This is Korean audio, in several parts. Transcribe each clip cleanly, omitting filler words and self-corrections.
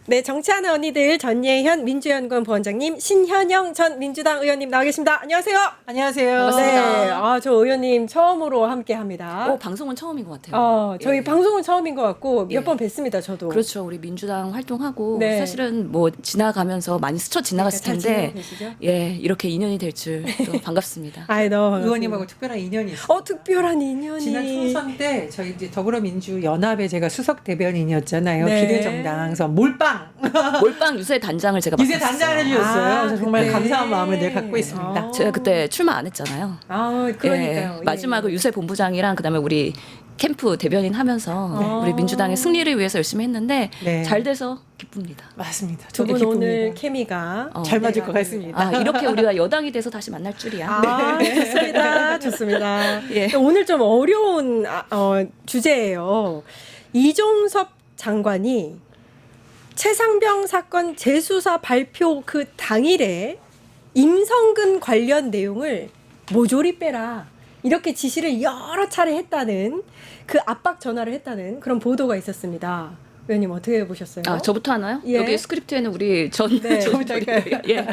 네, 정치하는 언니들 전예현 민주연구원 부원장님, 신현영 전 민주당 의원님 나와 계십니다. 안녕하세요. 안녕하세요. 반갑습니다. 네, 저 의원님 처음으로 함께합니다. 방송은 처음인 것 같아요. 저희 예. 방송은 처음인 것 같고 몇 예. 번 뵀습니다. 저도. 그렇죠. 우리 민주당 활동하고 네. 사실은 뭐 지나가면서 많이 스쳐 지나갔을 잘 텐데 지내고 계시죠? 예, 이렇게 인연이 될 줄 또 반갑습니다. 아이, 너무 반갑습니다. 의원님하고 특별한 인연이 있어요. 특별한 인연이. 지난 총선 때 저희 이제 더불어민주연합에 제가 수석 대변인이었잖아요. 네. 비례정당. 그래서 몰빵 몰빵 유세 단장을 제가 기세 맡았어요. 단장을 해주셨어요. 아, 그래서 정말 그때. 감사한 마음을 늘 갖고 있습니다. 아. 제가 그때 출마 안 했잖아요. 그러니까요. 예, 마지막으로 유세 본부장이랑 그다음에 우리 캠프 대변인 하면서 우리 민주당의 승리를 위해서 열심히 했는데 네. 잘 돼서 기쁩니다. 맞습니다. 두 저도 분 기쁩니다. 오늘 케미가 잘 맞을 네, 것 같습니다. 이렇게 우리가 여당이 돼서 다시 만날 줄이야. 좋습니다. 좋습니다. 예. 오늘 좀 어려운 주제예요. 이종섭 장관이 최상병 사건 재수사 발표 그 당일에 임성근 관련 내용을 모조리 빼라. 이렇게 지시를 여러 차례 했다는 그 압박 전화를 했다는 그런 보도가 있었습니다. 의원님 어떻게 보셨어요? 저부터 하나요? 예. 여기 스크립트에는 우리 전 네. 저부터 예.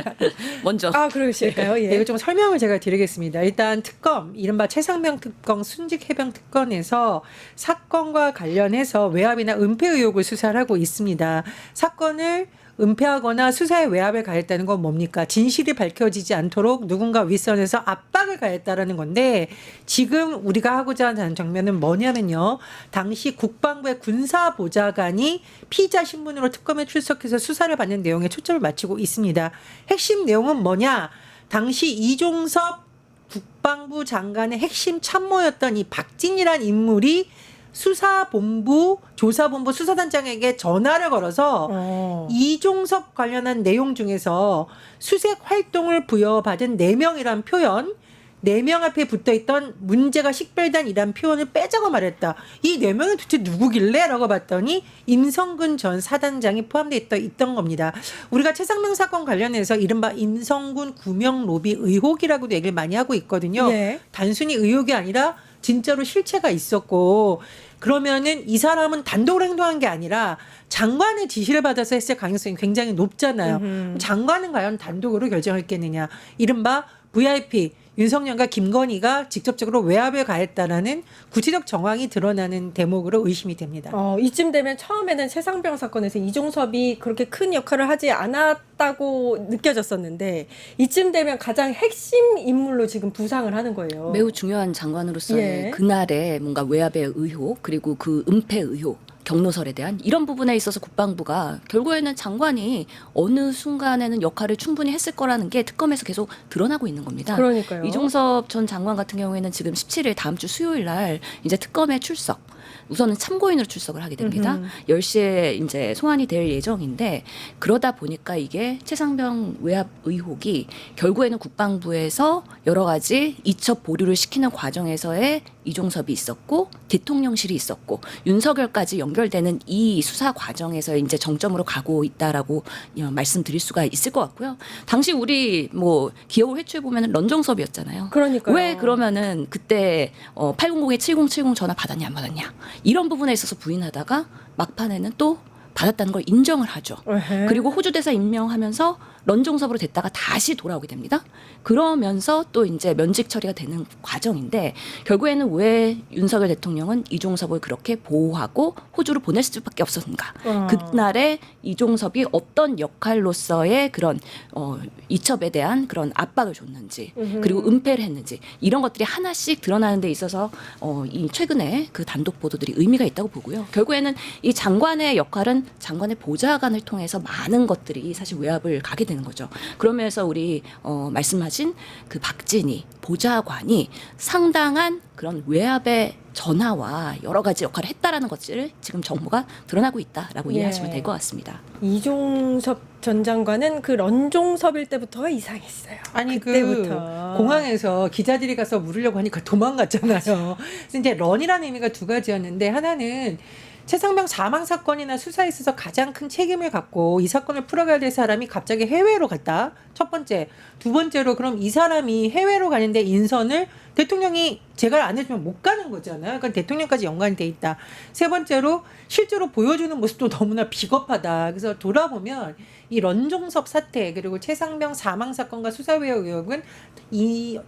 먼저. 그러실까요? 예. 네, 이거 좀 설명을 제가 드리겠습니다. 일단 특검, 이른바 최상병 특검, 순직 해병 특검에서 사건과 관련해서 외압이나 은폐 의혹을 수사를 하고 있습니다. 사건을 은폐하거나 수사에 외압을 가했다는 건 뭡니까? 진실이 밝혀지지 않도록 누군가 윗선에서 압박을 가했다라는 건데, 지금 우리가 하고자 하는 장면은 뭐냐면요. 당시 국방부의 군사보좌관이 피의자 신분으로 특검에 출석해서 수사를 받는 내용에 초점을 맞추고 있습니다. 핵심 내용은 뭐냐? 당시 이종섭 국방부 장관의 핵심 참모였던 이 박진이란 인물이 수사본부, 조사본부 수사단장에게 전화를 걸어서 이종섭 관련한 내용 중에서 수색 활동을 부여받은 4명이란 표현, 4명 앞에 붙어있던 문제가 식별단이란 표현을 빼자고 말했다. 이 4명이 도대체 누구길래? 라고 봤더니 임성근 전 사단장이 포함되어 있던 겁니다. 우리가 최상병 사건 관련해서 이른바 임성근 구명 로비 의혹이라고도 얘기를 많이 하고 있거든요. 네. 단순히 의혹이 아니라 진짜로 실체가 있었고, 그러면은 이 사람은 단독으로 행동한 게 아니라 장관의 지시를 받아서 했을 가능성이 굉장히 높잖아요. 장관은 과연 단독으로 결정했겠느냐. 이른바 VIP 윤석열과 김건희가 직접적으로 외압을 가했다라는 구체적 정황이 드러나는 대목으로 의심이 됩니다. 이쯤 되면 처음에는 최상병 사건에서 이종섭이 그렇게 큰 역할을 하지 않았다고 느껴졌었는데 이쯤 되면 가장 핵심 인물로 지금 부상을 하는 거예요. 매우 중요한 장관으로서의 예. 그날의 뭔가 외압의 의혹 그리고 그 은폐 의혹 경로설에 대한 이런 부분에 있어서 국방부가 결국에는 장관이 어느 순간에는 역할을 충분히 했을 거라는 게 특검에서 계속 드러나고 있는 겁니다. 그러니까요. 이종섭 전 장관 같은 경우에는 지금 17일 다음 주 수요일 날 이제 특검에 출석. 우선은 참고인으로 출석을 하게 됩니다. 10시에 이제 소환이 될 예정인데 그러다 보니까 이게 최상병 외압 의혹이 결국에는 국방부에서 여러 가지 이첩 보류를 시키는 과정에서의 이종섭이 있었고 대통령실이 있었고 윤석열까지 연결되는 이 수사 과정에서 이제 정점으로 가고 있다라고 말씀드릴 수가 있을 것 같고요. 당시 우리 뭐 기억을 회추해 보면 런정섭이었잖아요. 그러니까요. 왜 그러면은 그때 800에 7070 전화 받았냐 안 받았냐 이런 부분에 있어서 부인하다가 막판에는 또 받았다는 걸 인정을 하죠. 에헤. 그리고 호주 대사 임명하면서 런종섭으로 됐다가 다시 돌아오게 됩니다. 그러면서 또 이제 면직 처리가 되는 과정인데 결국에는 왜 윤석열 대통령은 이종섭을 그렇게 보호하고 호주로 보낼 수밖에 없었는가? 그날에 이종섭이 어떤 역할로서의 그런 이첩에 대한 그런 압박을 줬는지 그리고 은폐를 했는지 이런 것들이 하나씩 드러나는 데 있어서 이 최근에 그 단독 보도들이 의미가 있다고 보고요. 결국에는 이 장관의 역할은 장관의 보좌관을 통해서 많은 것들이 사실 외압을 가게 되는 거죠. 그러면서 우리 말씀하신 그 박진희 보좌관이 상당한 그런 외압의 전화와 여러 가지 역할을 했다라는 것을 지금 정보가 드러나고 있다라고 예. 이해하시면 될 것 같습니다. 이종섭 전 장관은 그 런종섭일 때부터가 이상했어요. 아니 그때부터. 그 공항에서 기자들이 가서 물으려고 하니까 도망갔잖아요. 그래서 이제 런이라는 의미가 두 가지였는데 하나는 최상병 사망 사건이나 수사에 있어서 가장 큰 책임을 갖고 이 사건을 풀어가야 될 사람이 갑자기 해외로 갔다. 첫 번째. 두 번째로 그럼 이 사람이 해외로 가는데 인선을 대통령이 제갈 안 해주면 못 가는 거잖아요. 그러니까 대통령까지 연관이 돼 있다. 세 번째로 실제로 보여주는 모습도 너무나 비겁하다. 그래서 돌아보면 이 런종섭 사태 그리고 최상병 사망 사건과 수사외 의혹은 이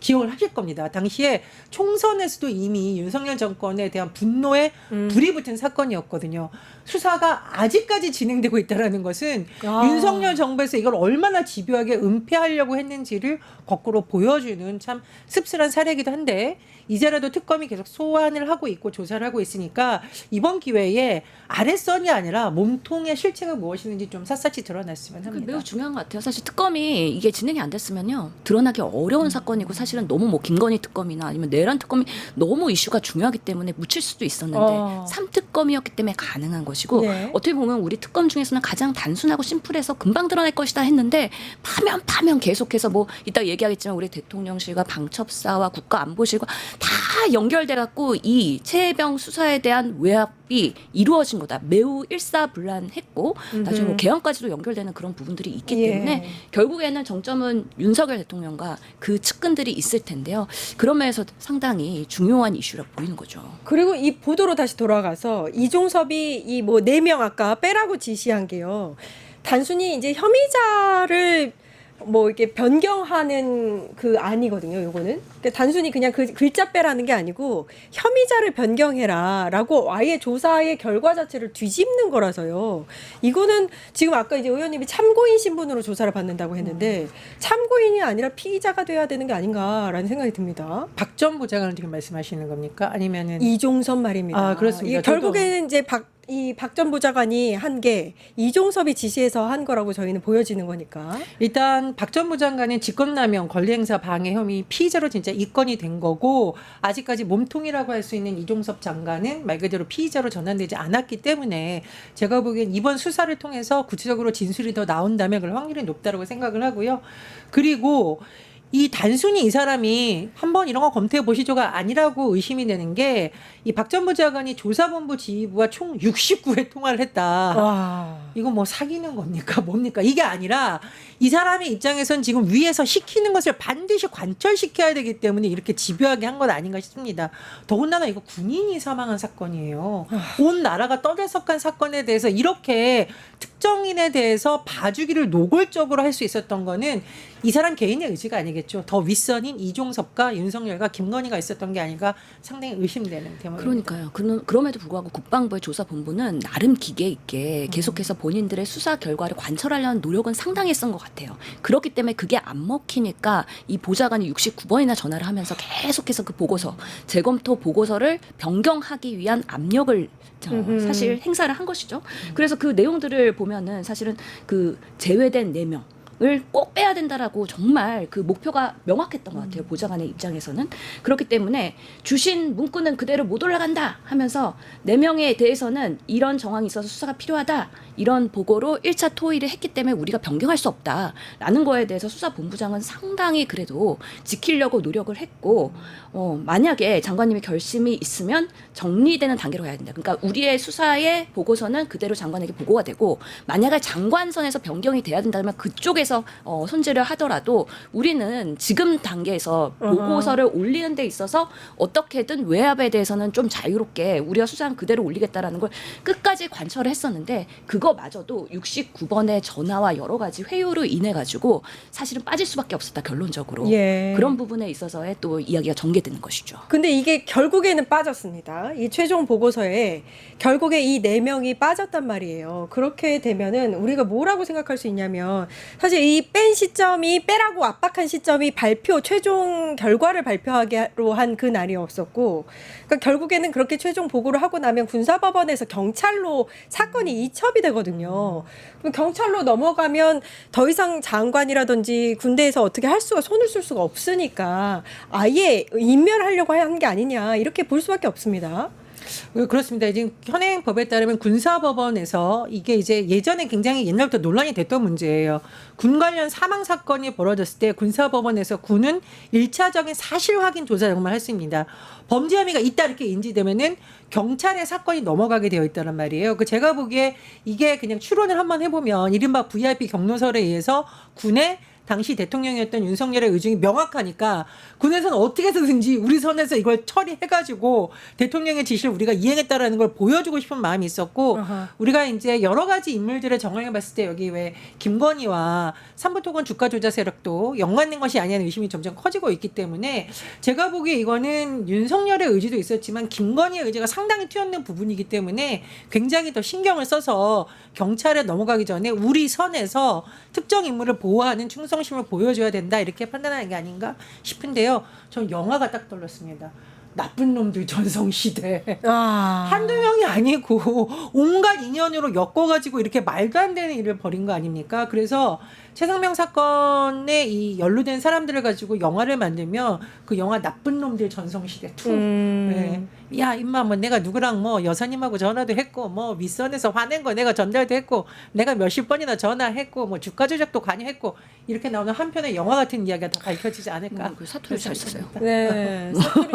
기억을 하실 겁니다. 당시에 총선에서도 이미 윤석열 정권에 대한 분노에 불이 붙은 사건이었거든요. 수사가 아직까지 진행되고 있다는 것은 윤석열 정부에서 이걸 얼마나 집요하게 은폐하려고 했는지를 거꾸로 보여주는 참 씁쓸한 사례이기도 한데 이제라도 특검이 계속 소환을 하고 있고 조사를 하고 있으니까 이번 기회에 아랫선이 아니라 몸통의 실체가 무엇이는지 좀 샅샅이 드러났으면 합니다. 매우 중요한 것 같아요. 사실 특검이 이게 진행이 안 됐으면요 드러나기 어려운 사건이고 사실은 너무 뭐 김건희 특검이나 아니면 내란 특검이 너무 이슈가 중요하기 때문에 묻힐 수도 있었는데 3특검이었기 때문에 가능한 것이고 네. 어떻게 보면 우리 특검 중에서는 가장 단순하고 심플해서 금방 드러날 것이다 했는데 파면 계속해서 뭐 이따 얘기하겠지만 우리 대통령실과 방첩사와 국가안보실과 다 연결돼 갖고 이 최혜병 수사에 대한 외압이 이루어진 거다. 매우 일사불란했고 나중에 뭐 개헌까지도 연결되는 그런 부분들이 있기 때문에 결국에는 정점은 윤석열 대통령과 그 측근들이 있을 텐데요. 그런 면에서 상당히 중요한 이슈라 보이는 거죠. 그리고 이 보도로 다시 돌아가서 이종섭이 이 뭐 4명 아까 빼라고 지시한 게요. 단순히 이제 혐의자를 뭐 이렇게 변경하는 그 안이거든요. 요거는 그러니까 단순히 그냥 그 글자 빼라는 게 아니고 혐의자를 변경해라라고 아예 조사의 결과 자체를 뒤집는 거라서요. 이거는 지금 아까 이제 의원님이 참고인 신분으로 조사를 받는다고 했는데 참고인이 아니라 피의자가 돼야 되는 게 아닌가라는 생각이 듭니다. 박 전 부장을 지금 말씀하시는 겁니까? 아니면은 이종섭 말입니다. 아, 그렇습니다. 이게 결국에는 이제 박 전 부장관이 한 게 이종섭이 지시해서 한 거라고 저희는 보여지는 거니까. 일단 박 전 부장관은 직권남용, 권리행사 방해 혐의 피의자로 진짜 입건이 된 거고 아직까지 몸통이라고 할 수 있는 이종섭 장관은 말 그대로 피의자로 전환되지 않았기 때문에 제가 보기엔 이번 수사를 통해서 구체적으로 진술이 더 나온다면 그럴 확률이 높다고 생각을 하고요. 그리고 이 단순히 이 사람이 한번 이런 거 검토해 보시죠가 아니라고 의심이 되는 게 이 박 전 부장관이 조사본부 지휘부와 총 69회 통화를 했다. 와. 이거 뭐 사귀는 겁니까? 뭡니까? 이게 아니라 이 사람의 입장에선 지금 위에서 시키는 것을 반드시 관철시켜야 되기 때문에 이렇게 집요하게 한 것 아닌가 싶습니다. 더군다나 이거 군인이 사망한 사건이에요. 온 나라가 떠들썩한 사건에 대해서 이렇게 특정인에 대해서 봐주기를 노골적으로 할 수 있었던 거는 이 사람 개인의 의지가 아니겠죠. 더 윗선인 이종섭과 윤석열과 김건희가 있었던 게 아닌가 상당히 의심되는 대목입니다. 그러니까요. 그럼에도 불구하고 국방부의 조사본부는 나름 기계 있게 계속해서 본인들의 수사 결과를 관철하려는 노력은 상당히 했던 것 같아요. 그렇기 때문에 그게 안 먹히니까 이 보좌관이 69번이나 전화를 하면서 계속해서 그 보고서, 재검토 보고서를 변경하기 위한 압력을 사실 행사를 한 것이죠. 그래서 그 내용들을 보면은 사실은 그 제외된 4명 을 꼭 빼야 된다라고 정말 그 목표가 명확했던 것 같아요. 보좌관의 입장에서는. 그렇기 때문에 주신 문구는 그대로 못 올라간다 하면서 4명에 대해서는 이런 정황이 있어서 수사가 필요하다. 이런 보고로 1차 토의를 했기 때문에 우리가 변경할 수 없다라는 거에 대해서 수사본부장은 상당히 그래도 지키려고 노력을 했고 만약에 장관님의 결심이 있으면 정리되는 단계로 가야 된다. 그러니까 우리의 수사의 보고서는 그대로 장관에게 보고가 되고 만약에 장관선에서 변경이 돼야 된다면 그쪽에서 손질을 하더라도 우리는 지금 단계에서 보고서를 올리는 데 있어서 어떻게든 외압에 대해서는 좀 자유롭게 우리가 수사는 그대로 올리겠다라는 걸 끝까지 관철을 했었는데 그거마저도 69번의 전화와 여러 가지 회유로 인해 가지고 사실은 빠질 수밖에 없었다 결론적으로. 예. 그런 부분에 있어서의 또 이야기가 전개되는 것이죠. 근데 이게 결국에는 빠졌습니다. 이 최종 보고서에 결국에 이 4명이 빠졌단 말이에요. 그렇게 되면은 우리가 뭐라고 생각할 수 있냐면 사실 이 뺀 시점이 빼라고 압박한 시점이 최종 결과를 발표하기로 한 그 날이었었고 그러니까 결국에는 그렇게 최종 보고를 하고 나면 군사법원에서 경찰로 사건이 이첩이 되거든요. 그럼 경찰로 넘어가면 더 이상 장관이라든지 군대에서 어떻게 손을 쓸 수가 없으니까 아예 인멸하려고 한 게 아니냐 이렇게 볼 수밖에 없습니다. 그렇습니다. 지금 현행 법에 따르면 군사법원에서 이게 이제 예전에 굉장히 옛날부터 논란이 됐던 문제예요. 군 관련 사망 사건이 벌어졌을 때 군사법원에서 군은 1차적인 사실 확인 조사를 할 수 있습니다. 범죄 혐의가 있다 이렇게 인지되면은 경찰에 사건이 넘어가게 되어 있다는 말이에요. 그 제가 보기에 이게 그냥 추론을 한번 해보면 이른바 VIP 경로설에 의해서 군의 당시 대통령이었던 윤석열의 의중이 명확하니까 군에서는 어떻게 해서든지 우리 선에서 이걸 처리해가지고 대통령의 지시를 우리가 이행했다라는 걸 보여주고 싶은 마음이 있었고 우리가 이제 여러 가지 인물들을 정황해봤을 때 여기 왜 김건희와 삼부토건 주가 조작 세력도 연관된 것이 아니냐는 의심이 점점 커지고 있기 때문에 제가 보기에 이거는 윤석열의 의지도 있었지만 김건희의 의지가 상당히 튀어나온 부분이기 때문에 굉장히 더 신경을 써서 경찰에 넘어가기 전에 우리 선에서 특정 인물을 보호하는 충성심을 보여줘야 된다 이렇게 판단하는 게 아닌가 싶은데요. 전 영화가 딱 떠올랐습니다. 나쁜 놈들 전성시대. 한두 명이 아니고 온갖 인연으로 엮어가지고 이렇게 말도 안 되는 일을 벌인 거 아닙니까? 그래서 최상병 사건에 이 연루된 사람들을 가지고 영화를 만들면 그 영화 나쁜 놈들 전성시대 2. 네. 야 임마 뭐 내가 누구랑 뭐 여사님하고 전화도 했고 뭐 윗선에서 화낸 거 내가 전달도 했고 내가 몇십 번이나 전화했고 뭐 주가 조작도 관여했고 이렇게 나오는 한편의 영화 같은 이야기가 다 밝혀지지 않을까. 그 사투리 잘 쓰세요. 네. 사투리,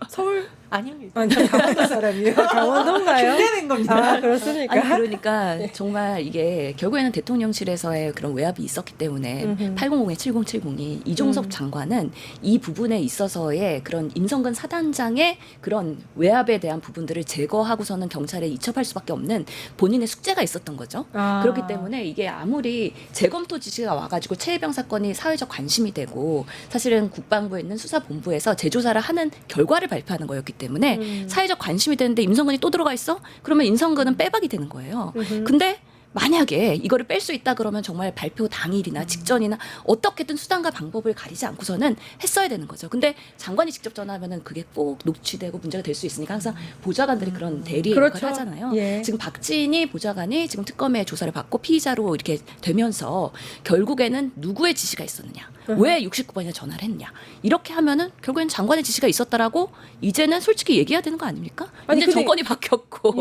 서울 아닙니다. 아니, 강원도 사람이에요. 강원도인가요? 흉내낸 겁니다. 아, 그렇습니까? 아니 그러니까 정말 이게 결국에는 대통령실에서의 그런 외압이 있었기 때문에 800에 7070이 이종섭 장관은 이 부분에 있어서의 그런 임성근 사단장의 그런 외압에 대한 부분들을 제거하고서는 경찰에 이첩할 수밖에 없는 본인의 숙제가 있었던 거죠. 그렇기 때문에 이게 아무리 재검토 지시가 와가지고 최혜병 사건이 사회적 관심이 되고 사실은 국방부에 있는 수사본부에서 재조사를 하는 결과를 발표하는 거였기 때문에 사회적 관심이 되는데 임성근이 또 들어가 있어? 그러면 임성근은 빼박이 되는 거예요. 근데 만약에 이거를 뺄 수 있다 그러면 정말 발표 당일이나 직전이나 어떻게든 수단과 방법을 가리지 않고서는 했어야 되는 거죠. 근데 장관이 직접 전화하면은 그게 꼭 녹취되고 문제가 될 수 있으니까 항상 보좌관들이 그런 대리 그렇죠. 역할을 하잖아요. 예. 지금 박진희 보좌관이 지금 특검의 조사를 받고 피의자로 이렇게 되면서 결국에는 누구의 지시가 있었느냐, 왜 69번이나 전화를 했냐 이렇게 하면은 결국엔 장관의 지시가 있었다라고 이제는 솔직히 얘기해야 되는 거 아닙니까? 아니, 이제 근데- 정권이 바뀌었고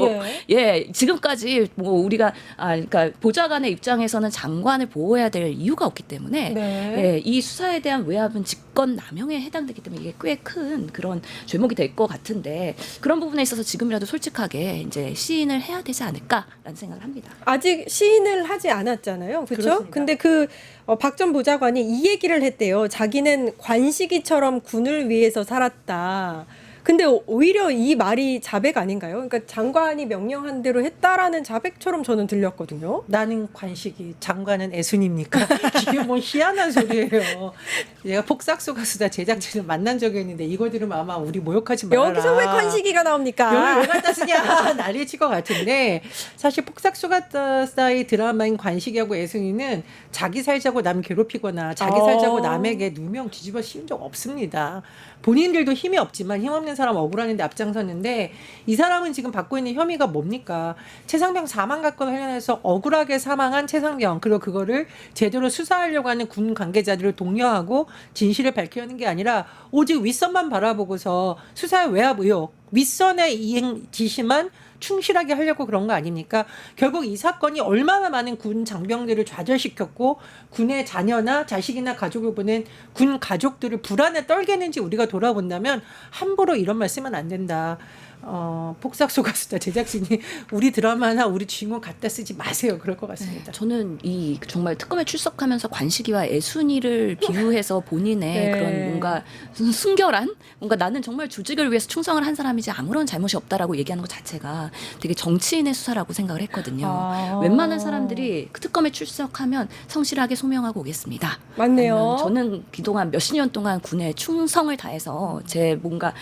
예 지금까지 뭐 우리가 그러니까 보좌관의 입장에서는 장관을 보호해야 될 이유가 없기 때문에 네. 예, 이 수사에 대한 외압은 직권 남용에 해당되기 때문에 이게 꽤 큰 그런 죄목이 될 것 같은데 그런 부분에 있어서 지금이라도 솔직하게 이제 시인을 해야 되지 않을까라는 생각을 합니다. 아직 시인을 하지 않았잖아요. 그렇죠? 그렇습니다. 근데 박 전 보좌관이 이 얘기를 했대요. 자기는 관식이처럼 군을 위해서 살았다. 근데 오히려 이 말이 자백 아닌가요? 그러니까 장관이 명령한 대로 했다라는 자백처럼 저는 들렸거든요. 나는 관식이 장관은 애순입니까? 이게 뭐 희한한 소리예요. 내가 폭삭소 가수다 제작진을 만난 적이 있는데 이거 들으면 아마 우리 모욕하지 말아라. 여기서 왜 관식이가 나옵니까? 여기 왜 갖다 쓰냐 난리 칠 것 같은데 사실 폭삭소 가수다의 드라마인 관식이하고 애순이는 자기 살자고 남 괴롭히거나 자기 살자고 남에게 누명 뒤집어 씌운 적 없습니다. 본인들도 힘이 없지만 힘없는 사람 억울하는데 앞장섰는데 이 사람은 지금 받고 있는 혐의가 뭡니까? 최상병 사망 사건 관련해서 억울하게 사망한 최상병 그리고 그거를 제대로 수사하려고 하는 군 관계자들을 독려하고 진실을 밝히려는 게 아니라 오직 윗선만 바라보고서 수사의 외압 의혹 윗선의 이행 지시만 충실하게 하려고 그런 거 아닙니까? 결국 이 사건이 얼마나 많은 군 장병들을 좌절시켰고 군의 자녀나 자식이나 가족을 보낸 군 가족들을 불안에 떨게 했는지 우리가 돌아본다면 함부로 이런 말 쓰면 안 된다. 폭삭소 가수다 제작진이 우리 드라마나 우리 주인공 갖다 쓰지 마세요. 그럴 것 같습니다. 저는 이 정말 특검에 출석하면서 관식이와 애순이를 비유해서 본인의 네. 그런 뭔가 순결한 뭔가 나는 정말 조직을 위해서 충성을 한 사람이지 아무런 잘못이 없다라고 얘기하는 것 자체가 되게 정치인의 수사라고 생각을 했거든요. 웬만한 사람들이 그 특검에 출석하면 성실하게 소명하고 오겠습니다. 맞네요. 아니면 저는 그동안 몇십 년 동안 군에 충성을 다해서 제 뭔가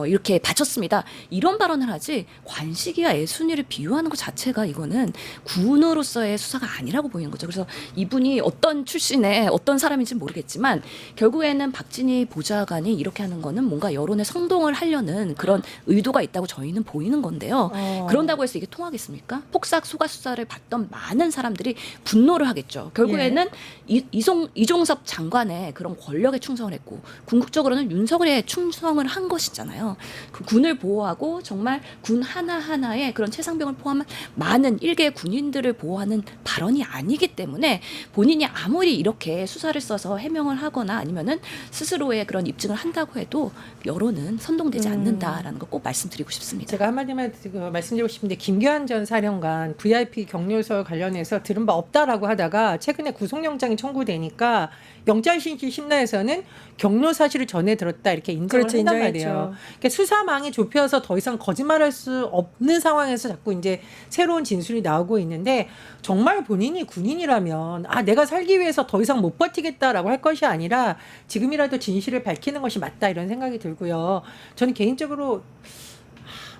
이렇게 바쳤습니다. 이런 발언을 하지 관식이와 애순이를 비유하는 것 자체가 이거는 군으로서의 수사가 아니라고 보이는 거죠. 그래서 이분이 어떤 출신의 어떤 사람인지는 모르겠지만 결국에는 박진희 보좌관이 이렇게 하는 거는 뭔가 여론의 선동을 하려는 그런 의도가 있다고 저희는 보이는 건데요. 그런다고 해서 이게 통하겠습니까? 폭삭 소가 수사를 받던 많은 사람들이 분노를 하겠죠. 결국에는 이종섭 장관의 그런 권력에 충성을 했고 궁극적으로는 윤석열에 충성을 한 것이잖아요. 그 군을 보호하고 아니고 정말 군 하나하나의 그런 최상병을 포함한 많은 일개 군인들을 보호하는 발언이 아니기 때문에 본인이 아무리 이렇게 수사를 써서 해명을 하거나 아니면은 스스로의 그런 입증을 한다고 해도 여론은 선동되지 않는다라는 거 꼭 말씀드리고 싶습니다. 제가 한마디만 말씀드리고 싶은데 김규환 전 사령관 VIP 경로설 관련해서 들은 바 없다라고 하다가 최근에 구속영장이 청구되니까 영장실질 심사에서는 경로 사실을 전해 들었다 이렇게 인정을 그렇죠, 한단 인정했죠. 말이에요. 그러니까 수사망이 좁혀서 더 이상 거짓말할 수 없는 상황에서 자꾸 이제 새로운 진술이 나오고 있는데 정말 본인이 군인이라면 내가 살기 위해서 더 이상 못 버티겠다라고 할 것이 아니라 지금이라도 진실을 밝히는 것이 맞다 이런 생각이 들고요. 저는 개인적으로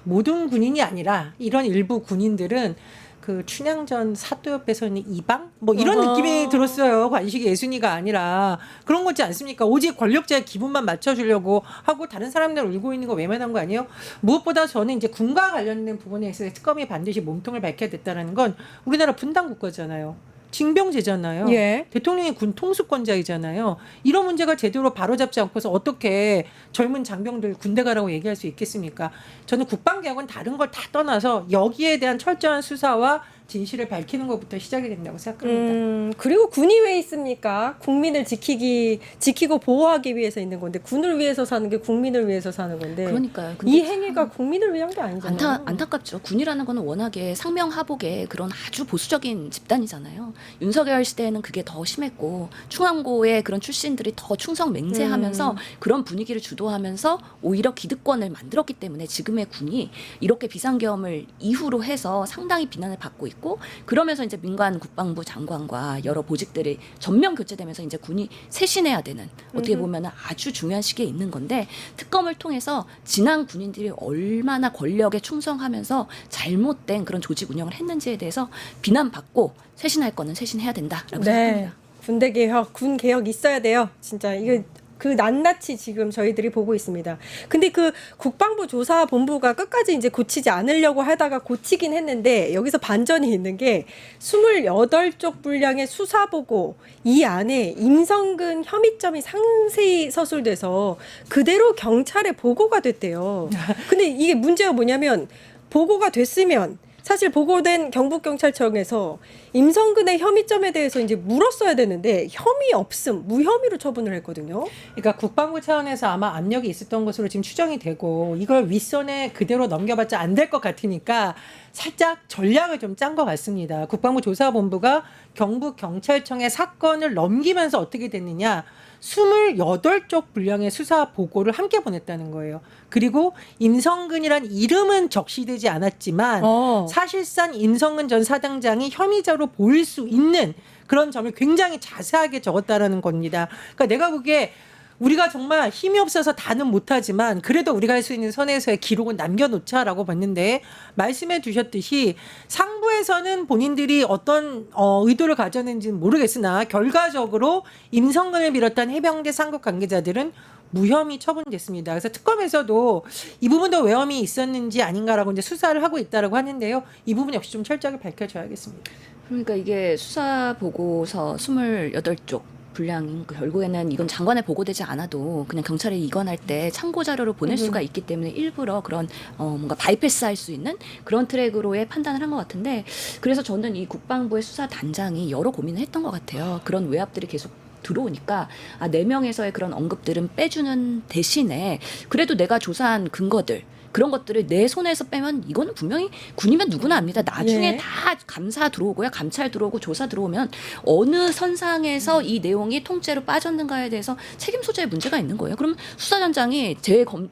모든 군인이 아니라 이런 일부 군인들은 그 춘향전 사도 옆에서 있는 이방 뭐 이런 어허. 느낌이 들었어요. 관식이 예순이가 아니라 그런 거지 않습니까? 오직 권력자의 기분만 맞춰주려고 하고 다른 사람들 울고 있는 거 외면한 거 아니에요? 무엇보다 저는 이제 군과 관련된 부분에 있어서 특검이 반드시 몸통을 밝혀야 됐다는 건 우리나라 분단 국가잖아요. 징병제잖아요. 예. 대통령이 군 통수권자이잖아요. 이런 문제가 제대로 바로잡지 않고서 어떻게 젊은 장병들 군대 가라고 얘기할 수 있겠습니까? 저는 국방개혁은 다른 걸 다 떠나서 여기에 대한 철저한 수사와 진실을 밝히는 것부터 시작이 된다고 생각합니다. 그리고 군이 왜 있습니까? 국민을 지키고 보호하기 위해서 있는 건데 군을 위해서 사는 게 국민을 위해서 사는 건데 그러니까요. 근데 이 행위가 국민을 위한 게 아니잖아요. 안타깝죠. 군이라는 거는 워낙에 상명하복의 그런 아주 보수적인 집단이잖아요. 윤석열 시대에는 그게 더 심했고 충암고의 그런 출신들이 더 충성 맹세하면서 그런 분위기를 주도하면서 오히려 기득권을 만들었기 때문에 지금의 군이 이렇게 비상계엄을 이후로 해서 상당히 비난을 받고 있고 그러면서 이제 민관 국방부 장관과 여러 보직들이 전면 교체되면서 이제 군이 쇄신해야 되는 어떻게 보면 아주 중요한 시기에 있는 건데 특검을 통해서 지난 군인들이 얼마나 권력에 충성하면서 잘못된 그런 조직 운영을 했는지에 대해서 비난받고 쇄신할 거는 쇄신해야 된다라고 생각합니다. 군대 개혁, 군 개혁 있어야 돼요. 진짜 이거 그 낱낱이 지금 저희들이 보고 있습니다. 근데 그 국방부 조사본부가 끝까지 이제 고치지 않으려고 하다가 고치긴 했는데 여기서 반전이 있는 게 28쪽 분량의 수사보고 이 안에 임성근 혐의점이 상세히 서술돼서 그대로 경찰에 보고가 됐대요. 근데 이게 문제가 뭐냐면 보고가 됐으면 사실 보고된 경북경찰청에서 임성근의 혐의점에 대해서 이제 물었어야 되는데 혐의 없음, 무혐의로 처분을 했거든요. 그러니까 국방부 차원에서 아마 압력이 있었던 것으로 지금 추정이 되고 이걸 윗선에 그대로 넘겨봤자 안 될 것 같으니까 살짝 전략을 좀 짠 것 같습니다. 국방부 조사본부가 경북경찰청에 사건을 넘기면서 어떻게 됐느냐. 28쪽 분량의 수사 보고를 함께 보냈다는 거예요. 그리고 임성근이란 이름은 적시되지 않았지만 사실상 임성근 전 사단장이 혐의자로 보일 수 있는 그런 점을 굉장히 자세하게 적었다라는 겁니다. 그러니까 내가 보기에 우리가 정말 힘이 없어서 다는 못하지만 그래도 우리가 할 수 있는 선에서의 기록은 남겨놓자라고 봤는데 말씀해 주셨듯이 상부에서는 본인들이 어떤 의도를 가졌는지는 모르겠으나 결과적으로 임성근을 비롯한 해병대 상급 관계자들은 무혐의 처분됐습니다. 그래서 특검에서도 이 부분도 외험이 있었는지 아닌가라고 이제 수사를 하고 있다라고 하는데요. 이 부분 역시 좀 철저하게 밝혀줘야겠습니다. 그러니까 이게 수사 보고서 28쪽 분량인 결국에는 이건 장관에 보고되지 않아도 그냥 경찰에 이관할 때 참고 자료로 보낼 수가 있기 때문에 일부러 그런 뭔가 바이패스할 수 있는 그런 트랙으로의 판단을 한 것 같은데 그래서 저는 이 국방부의 수사 단장이 여러 고민을 했던 것 같아요. 그런 외압들이 계속 들어오니까 4명에서의 그런 언급들은 빼주는 대신에 그래도 내가 조사한 근거들 그런 것들을 내 손에서 빼면 이거는 분명히 군이면 누구나 압니다. 나중에 예. 다 감사 들어오고요. 감찰 들어오고 조사 들어오면 어느 선상에서 이 내용이 통째로 빠졌는가에 대해서 책임 소재에 문제가 있는 거예요. 그럼 수사단장이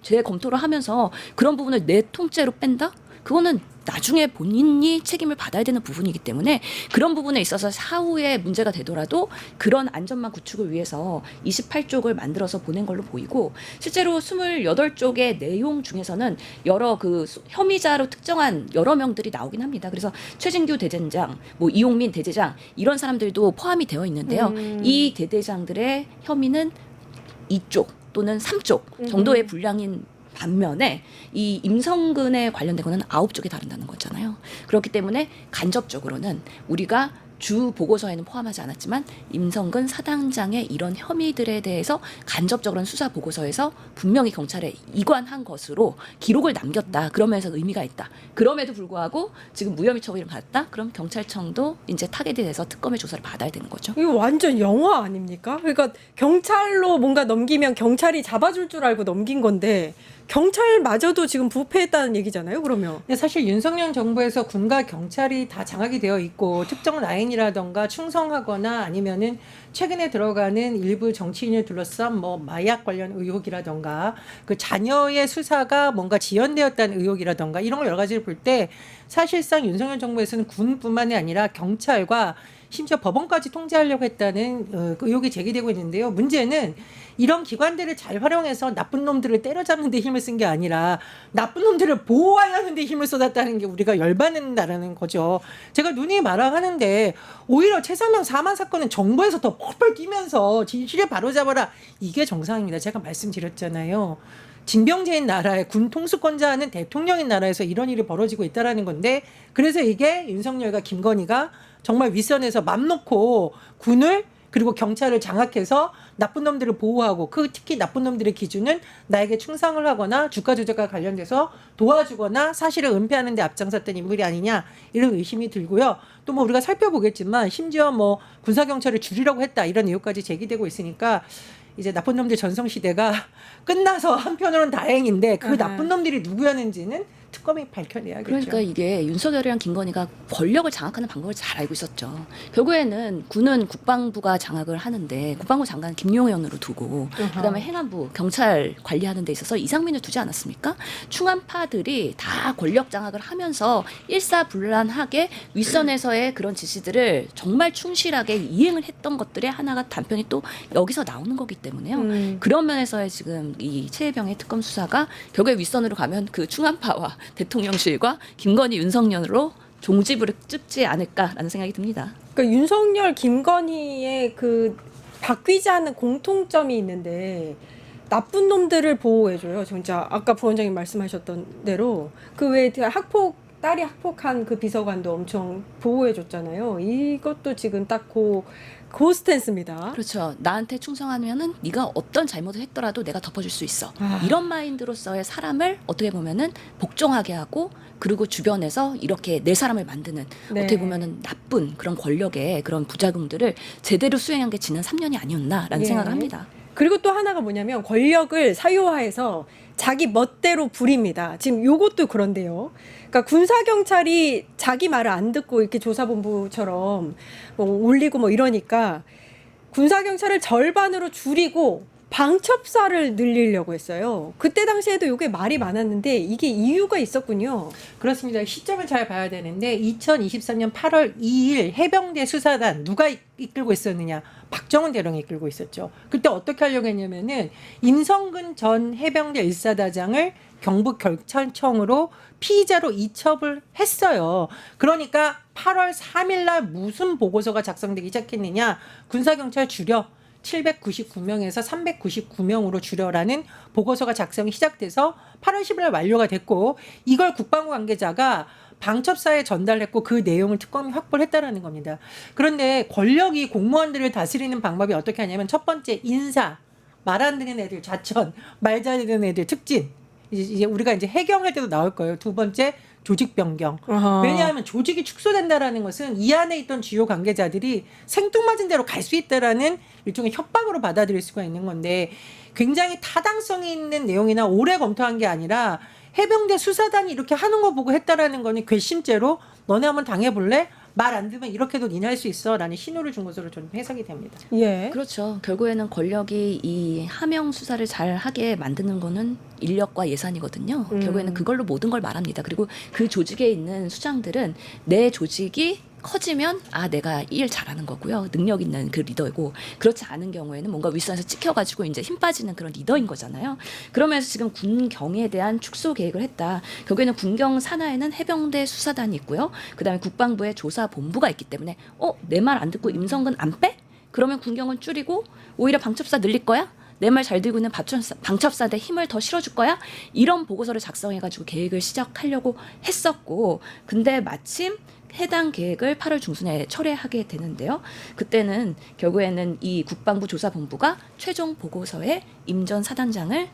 재검토를 하면서 그런 부분을 내 통째로 뺀다? 그거는 나중에 본인이 책임을 받아야 되는 부분이기 때문에 그런 부분에 있어서 사후에 문제가 되더라도 그런 안전망 구축을 위해서 28쪽을 만들어서 보낸 걸로 보이고 실제로 28쪽의 내용 중에서는 여러 그 혐의자로 특정한 여러 명들이 나오긴 합니다. 그래서 최진규 대대장, 뭐 이용민 대대장 이런 사람들도 포함이 되어 있는데요. 이 대대장들의 혐의는 2쪽 또는 3쪽 정도의 분량인 반면에 이 임성근에 관련된 거는 9쪽이 다른다는 거잖아요. 그렇기 때문에 간접적으로는 우리가 주 보고서에는 포함하지 않았지만 임성근 사단장의 이런 혐의들에 대해서 간접적으로 수사 보고서에서 분명히 경찰에 이관한 것으로 기록을 남겼다. 그러면서 의미가 있다. 그럼에도 불구하고 지금 무혐의 처분을 받았다. 그럼 경찰청도 이제 타겟이 돼서 특검의 조사를 받아야 되는 거죠. 이거 완전 영화 아닙니까? 그러니까 경찰로 뭔가 넘기면 경찰이 잡아줄 줄 알고 넘긴 건데 경찰마저도 지금 부패했다는 얘기잖아요. 그러면. 근데 사실 윤석열 정부에서 군과 경찰이 다 장악이 되어 있고 특정 라인이라던가 충성하거나 아니면은 최근에 들어가는 일부 정치인을 둘러싼 뭐 마약 관련 의혹이라던가 그 자녀의 수사가 뭔가 지연되었다는 의혹이라던가 이런 걸 여러 가지를 볼 때 사실상 윤석열 정부에서는 군뿐만이 아니라 경찰과 심지어 법원까지 통제하려고 했다는 의혹이 제기되고 있는데요. 문제는 이런 기관들을 잘 활용해서 나쁜 놈들을 때려잡는 데 힘을 쓴 게 아니라 나쁜 놈들을 보호해야 하는 데 힘을 쏟았다는 게 우리가 열받는다라는 거죠. 제가 눈이 마라하는데 오히려 최상병 사망 사건은 정부에서 더 펄펄 뛰면서 진실을 바로잡아라. 이게 정상입니다. 제가 말씀드렸잖아요. 징병제인 나라에 군 통수권자 하는 대통령인 나라에서 이런 일이 벌어지고 있다라는 건데 그래서 이게 윤석열과 김건희가 정말 윗선에서 맘 놓고 군을 그리고 경찰을 장악해서 나쁜 놈들을 보호하고 그 특히 나쁜 놈들의 기준은 나에게 충성을 하거나 주가 조작과 관련돼서 도와주거나 사실을 은폐하는 데 앞장섰던 인물이 아니냐 이런 의심이 들고요. 또 뭐 우리가 살펴보겠지만 심지어 뭐 군사경찰을 줄이려고 했다 이런 의혹까지 제기되고 있으니까 이제 나쁜 놈들 전성시대가 끝나서 한편으로는 다행인데 그 나쁜 놈들이 누구였는지는 특검이 밝혀내야겠죠. 그러니까 이게 윤석열이랑 김건희가 권력을 장악하는 방법을 잘 알고 있었죠. 결국에는 군은 국방부가 장악을 하는데 국방부 장관 김용현으로 두고 그다음에 행안부 경찰 관리하는 데 있어서 이상민을 두지 않았습니까? 충안파들이 다 권력 장악을 하면서 일사불란하게 윗선에서의 그런 지시들을 정말 충실하게 이행을 했던 것들의 하나가 단편이 또 여기서 나오는 거기 때문에요. 그런 면에서의 지금 이 최혜병의 특검 수사가 결국에 윗선으로 가면 그 충안파와 대통령실과 김건희 윤석열로 종지부를 찍지 않을까라는 생각이 듭니다. 그러니까 윤석열 김건희의 그 바뀌지 않는 공통점이 있는데 나쁜 놈들을 보호해줘요. 진짜 아까 부원장님 말씀하셨던 대로 그 외에 딸이 학폭한 그 비서관도 엄청 보호해줬잖아요. 이것도 지금 딱 그 스탠스입니다. 그렇죠. 나한테 충성하면은 네가 어떤 잘못을 했더라도 내가 덮어줄 수 있어. 아. 이런 마인드로서의 사람을 어떻게 보면은 복종하게 하고 그리고 주변에서 이렇게 내 사람을 만드는 네. 어떻게 보면은 나쁜 그런 권력의 그런 부작용들을 제대로 수행한 게 지난 3년이 아니었나라는 예. 생각을 합니다. 그리고 또 하나가 뭐냐면 권력을 사유화해서 자기 멋대로 부립니다. 지금 요것도 그런데요. 그러니까 군사경찰이 자기 말을 안 듣고 이렇게 조사본부처럼 뭐 올리고 뭐 이러니까 군사경찰을 절반으로 줄이고 방첩사를 늘리려고 했어요. 그때 당시에도 이게 말이 많았는데 이게 이유가 있었군요. 그렇습니다. 시점을 잘 봐야 되는데 2023년 8월 2일 해병대 수사단 누가 이끌고 있었느냐? 박정훈 대령이 이끌고 있었죠. 그때 어떻게 하려고 했냐면은 임성근 전 해병대 1사단장을 경북경찰청으로 피의자로 이첩을 했어요. 그러니까 8월 3일 날 무슨 보고서가 작성되기 시작했느냐? 군사경찰 줄여 799명에서 399명으로 줄여라는 보고서가 작성이 시작돼서 8월 10일 날 완료가 됐고 이걸 국방부 관계자가 방첩사에 전달했고 그 내용을 특검이 확보를 했다라는 겁니다. 그런데 권력이 공무원들을 다스리는 방법이 어떻게 하냐면 첫 번째 인사, 말 안 듣는 애들 좌천, 말 잘 듣는 애들 특진. 이제 우리가 이제 해경할 때도 나올 거예요. 두 번째 조직 변경. 아하. 왜냐하면 조직이 축소된다라는 것은 이 안에 있던 주요 관계자들이 생뚱맞은 대로 갈 수 있다라는 일종의 협박으로 받아들일 수가 있는 건데 굉장히 타당성이 있는 내용이나 오래 검토한 게 아니라 해병대 수사단이 이렇게 하는 거 보고 했다라는 거는 괘씸죄로 너네 한번 당해볼래? 말 안 들으면 이렇게도 니네 할 수 있어 라는 신호를 준 것으로 저는 해석이 됩니다. 예. 그렇죠. 결국에는 권력이 이 하명 수사를 잘 하게 만드는 거는 인력과 예산이거든요. 결국에는 그걸로 모든 걸 말합니다. 그리고 그 조직에 있는 수장들은 내 조직이 커지면 내가 이 일 잘하는 거고요. 능력 있는 그 리더이고 그렇지 않은 경우에는 뭔가 윗선에서 찍혀가지고 이제 힘 빠지는 그런 리더인 거잖아요. 그러면서 지금 군경에 대한 축소 계획을 했다. 결국에는 군경 산하에는 해병대 수사단이 있고요. 그다음에 국방부의 조사본부가 있기 때문에 내 말 안 듣고 임성근 안 빼? 그러면 군경은 줄이고 오히려 방첩사 늘릴 거야? 내 말 잘 들고 있는 방첩사대 힘을 더 실어줄 거야? 이런 보고서를 작성해가지고 계획을 시작하려고 했었고 근데 마침 해당 계획을 8월 중순에 철회하게 되는데요. 그때는 결국에는 이 국방부 조사본부가 최종 보고서에 임 전 사단장을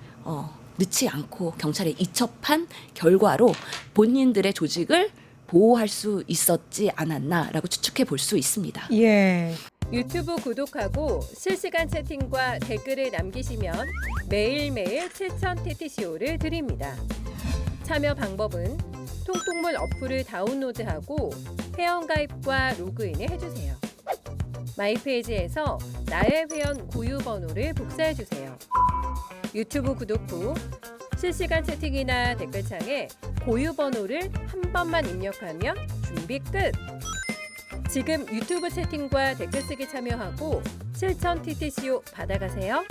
넣지 않고 경찰에 이첩한 결과로 본인들의 조직을 보호할 수 있었지 않았나라고 추측해 볼 수 있습니다. 예. 유튜브 구독하고 실시간 채팅과 댓글을 남기시면 매일매일 7천 TTCO를 드립니다. 참여 방법은 통통물 어플을 다운로드하고 회원가입과 로그인을 해주세요. 마이페이지에서 나의 회원 고유 번호를 복사해주세요. 유튜브 구독 후 실시간 채팅이나 댓글창에 고유 번호를 한 번만 입력하면 준비 끝! 지금 유튜브 채팅과 댓글 쓰기 참여하고 실천 TTCO 받아가세요.